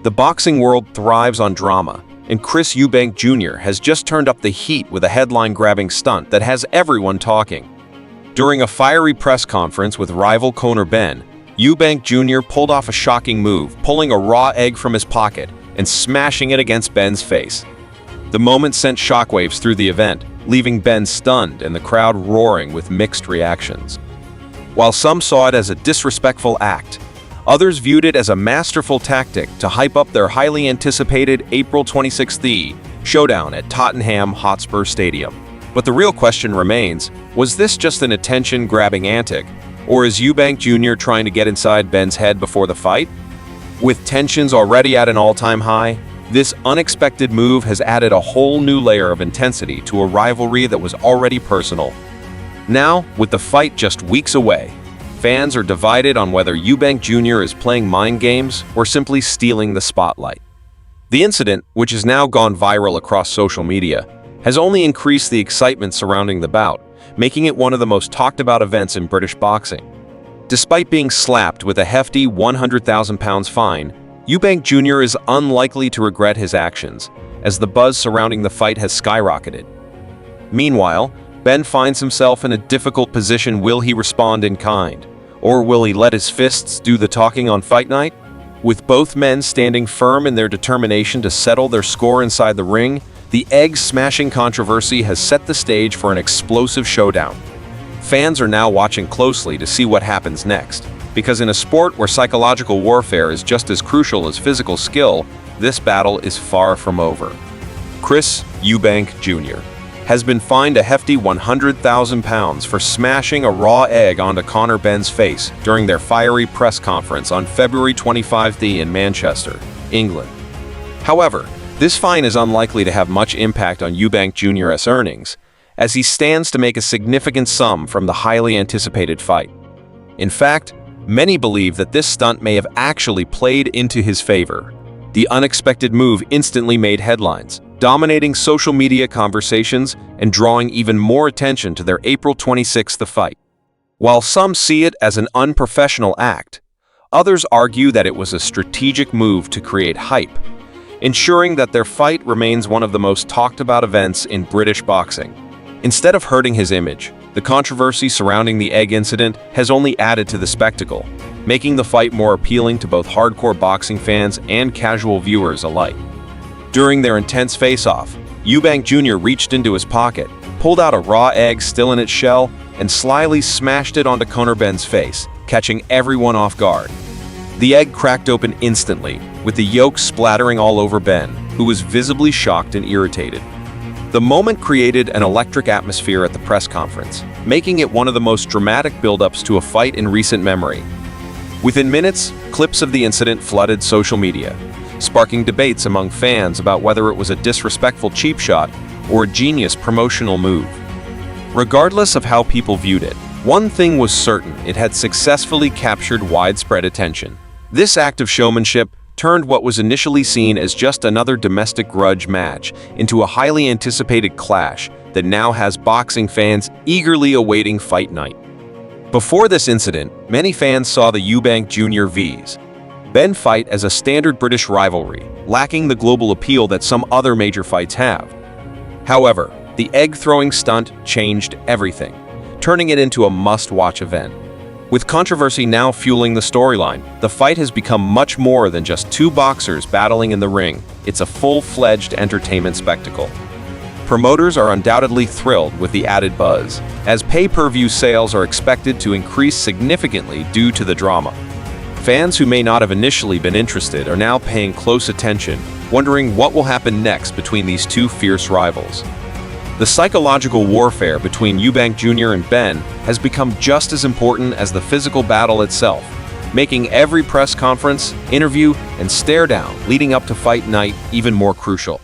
The boxing world thrives on drama, and Eubank Jr. has just turned up the heat with a headline-grabbing stunt that has everyone talking. During a fiery press conference with rival Conor Benn, Eubank Jr. pulled off a shocking move, pulling a raw egg from his pocket and smashing it against Benn's face. The moment sent shockwaves through the event, leaving Benn stunned and the crowd roaring with mixed reactions. While some saw it as a disrespectful act, others viewed it as a masterful tactic to hype up their highly anticipated April 26th showdown at Tottenham Hotspur Stadium. But the real question remains, was this just an attention-grabbing antic, or is Eubank Jr. trying to get inside Benn's head before the fight? With tensions already at an all-time high, this unexpected move has added a whole new layer of intensity to a rivalry that was already personal. Now, with the fight just weeks away, fans are divided on whether Eubank Jr. is playing mind games or simply stealing the spotlight. The incident, which has now gone viral across social media, has only increased the excitement surrounding the bout, making it one of the most talked-about events in British boxing. Despite being slapped with a hefty £100,000 fine, Eubank Jr. is unlikely to regret his actions, as the buzz surrounding the fight has skyrocketed. Meanwhile, Benn finds himself in a difficult position. Will he respond in kind, or will he let his fists do the talking on fight night? With both men standing firm in their determination to settle their score inside the ring, the egg-smashing controversy has set the stage for an explosive showdown. Fans are now watching closely to see what happens next, because in a sport where psychological warfare is just as crucial as physical skill, this battle is far from over. Eubank Jr. has been fined a hefty £100,000 for smashing a raw egg onto Conor Benn's face during their fiery press conference on February 25th in Manchester, England. However, this fine is unlikely to have much impact on Eubank Jr.'s earnings, as he stands to make a significant sum from the highly anticipated fight. In fact, many believe that this stunt may have actually played into his favor. The unexpected move instantly made headlines, dominating social media conversations and drawing even more attention to their April 26th fight. While some see it as an unprofessional act, others argue that it was a strategic move to create hype, ensuring that their fight remains one of the most talked-about events in British boxing. Instead of hurting his image, the controversy surrounding the egg incident has only added to the spectacle, making the fight more appealing to both hardcore boxing fans and casual viewers alike. During their intense face-off, Eubank Jr. reached into his pocket, pulled out a raw egg still in its shell, and slyly smashed it onto Conor Benn's face, catching everyone off guard. The egg cracked open instantly, with the yolk splattering all over Benn, who was visibly shocked and irritated. The moment created an electric atmosphere at the press conference, making it one of the most dramatic build-ups to a fight in recent memory. Within minutes, clips of the incident flooded social media, sparking debates among fans about whether it was a disrespectful cheap shot or a genius promotional move. Regardless of how people viewed it, one thing was certain: it had successfully captured widespread attention. This act of showmanship turned what was initially seen as just another domestic grudge match into a highly anticipated clash that now has boxing fans eagerly awaiting fight night. Before this incident, many fans saw the Eubank Jr. vs. Benn fight as a standard British rivalry, lacking the global appeal that some other major fights have. However, the egg-throwing stunt changed everything, turning it into a must-watch event. With controversy now fueling the storyline, the fight has become much more than just two boxers battling in the ring. It's a full-fledged entertainment spectacle. Promoters are undoubtedly thrilled with the added buzz, as pay-per-view sales are expected to increase significantly due to the drama. Fans who may not have initially been interested are now paying close attention, wondering what will happen next between these two fierce rivals. The psychological warfare between Eubank Jr. and Benn has become just as important as the physical battle itself, making every press conference, interview, and stare-down leading up to fight night even more crucial.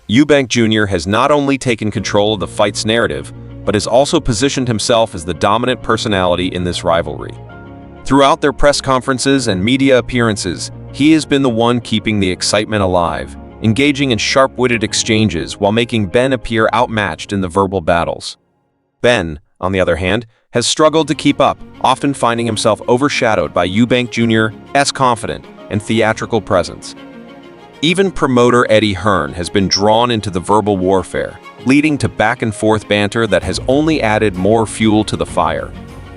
Eubank Jr. has not only taken control of the fight's narrative, but has also positioned himself as the dominant personality in this rivalry. Throughout their press conferences and media appearances, he has been the one keeping the excitement alive, engaging in sharp-witted exchanges while making Benn appear outmatched in the verbal battles. Benn, on the other hand, has struggled to keep up, often finding himself overshadowed by Eubank Jr.'s confident and theatrical presence. Even promoter Eddie Hearn has been drawn into the verbal warfare, leading to back-and-forth banter that has only added more fuel to the fire.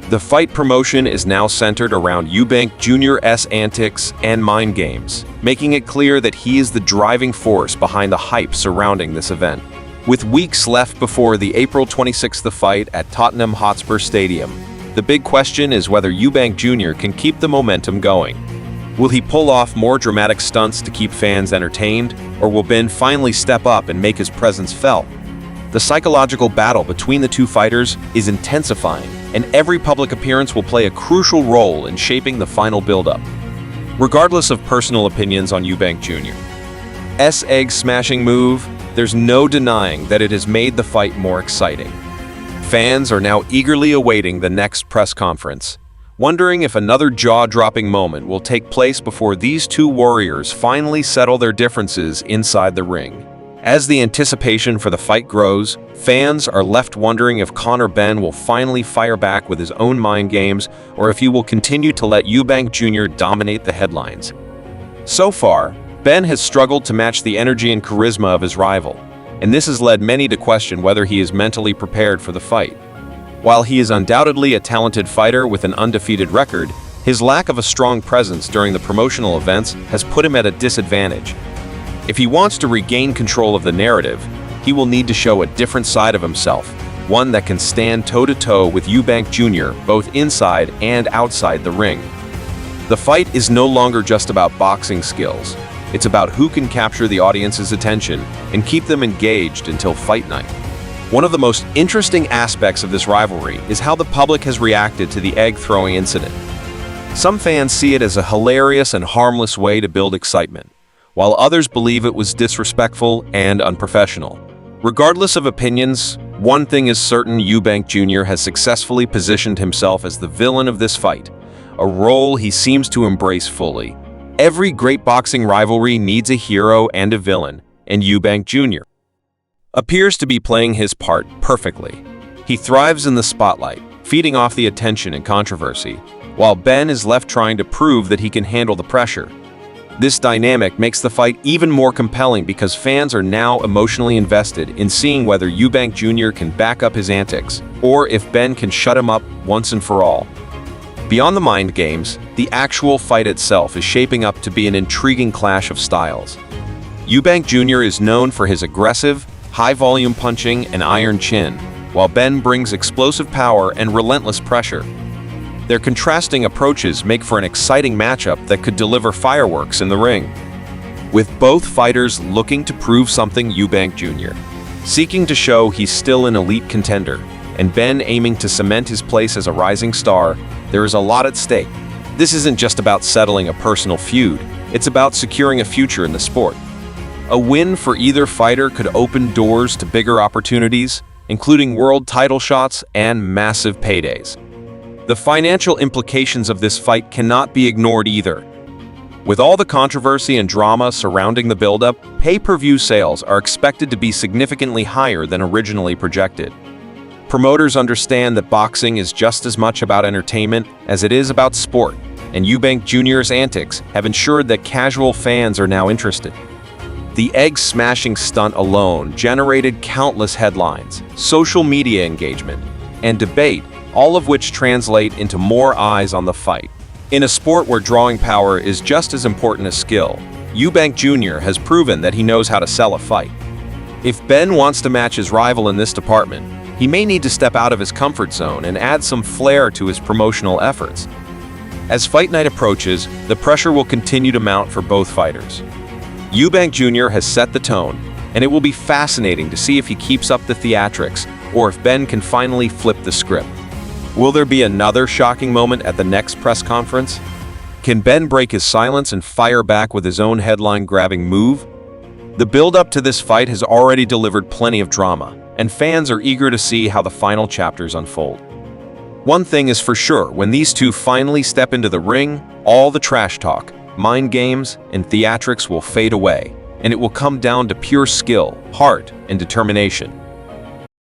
The fight promotion is now centered around Eubank Jr.'s antics and mind games, making it clear that he is the driving force behind the hype surrounding this event. With weeks left before the April 26th fight at Tottenham Hotspur Stadium, the big question is whether Eubank Jr. can keep the momentum going. Will he pull off more dramatic stunts to keep fans entertained, or will Ben finally step up and make his presence felt? The psychological battle between the two fighters is intensifying, and every public appearance will play a crucial role in shaping the final build-up. Regardless of personal opinions on Eubank Jr.'s egg-smashing move, there's no denying that it has made the fight more exciting. Fans are now eagerly awaiting the next press conference, wondering if another jaw-dropping moment will take place before these two warriors finally settle their differences inside the ring. As the anticipation for the fight grows, fans are left wondering if Conor Benn will finally fire back with his own mind games or if he will continue to let Eubank Jr. dominate the headlines. So far, Ben has struggled to match the energy and charisma of his rival, and this has led many to question whether he is mentally prepared for the fight. While he is undoubtedly a talented fighter with an undefeated record, his lack of a strong presence during the promotional events has put him at a disadvantage. If he wants to regain control of the narrative, he will need to show a different side of himself, one that can stand toe-to-toe with Eubank Jr. both inside and outside the ring. The fight is no longer just about boxing skills. It's about who can capture the audience's attention and keep them engaged until fight night. One of the most interesting aspects of this rivalry is how the public has reacted to the egg-throwing incident. Some fans see it as a hilarious and harmless way to build excitement, while others believe it was disrespectful and unprofessional. Regardless of opinions, one thing is certain: Eubank Jr. has successfully positioned himself as the villain of this fight, a role he seems to embrace fully. Every great boxing rivalry needs a hero and a villain, and Eubank Jr. appears to be playing his part perfectly. He thrives in the spotlight, feeding off the attention and controversy, while Ben is left trying to prove that he can handle the pressure. This dynamic makes the fight even more compelling because fans are now emotionally invested in seeing whether Eubank Jr. can back up his antics, or if Ben can shut him up once and for all. Beyond the mind games, the actual fight itself is shaping up to be an intriguing clash of styles. Eubank Jr. is known for his aggressive, high-volume punching and iron chin, while Ben brings explosive power and relentless pressure. Their contrasting approaches make for an exciting matchup that could deliver fireworks in the ring. With both fighters looking to prove something, Eubank Jr. seeking to show he's still an elite contender, and Ben aiming to cement his place as a rising star, there is a lot at stake. This isn't just about settling a personal feud, it's about securing a future in the sport. A win for either fighter could open doors to bigger opportunities, including world title shots and massive paydays. The financial implications of this fight cannot be ignored either. With all the controversy and drama surrounding the build-up, pay-per-view sales are expected to be significantly higher than originally projected. Promoters understand that boxing is just as much about entertainment as it is about sport, and Eubank Jr.'s antics have ensured that casual fans are now interested. The egg-smashing stunt alone generated countless headlines, social media engagement, and debate, all of which translate into more eyes on the fight. In a sport where drawing power is just as important as skill, Eubank Jr. has proven that he knows how to sell a fight. If Ben wants to match his rival in this department, he may need to step out of his comfort zone and add some flair to his promotional efforts. As fight night approaches, the pressure will continue to mount for both fighters. Eubank Jr. has set the tone, and it will be fascinating to see if he keeps up the theatrics or if Ben can finally flip the script. Will there be another shocking moment at the next press conference? Can Ben break his silence and fire back with his own headline-grabbing move? The build-up to this fight has already delivered plenty of drama, and fans are eager to see how the final chapters unfold. One thing is for sure: when these two finally step into the ring, all the trash talk, mind games, and theatrics will fade away, and it will come down to pure skill, heart, and determination.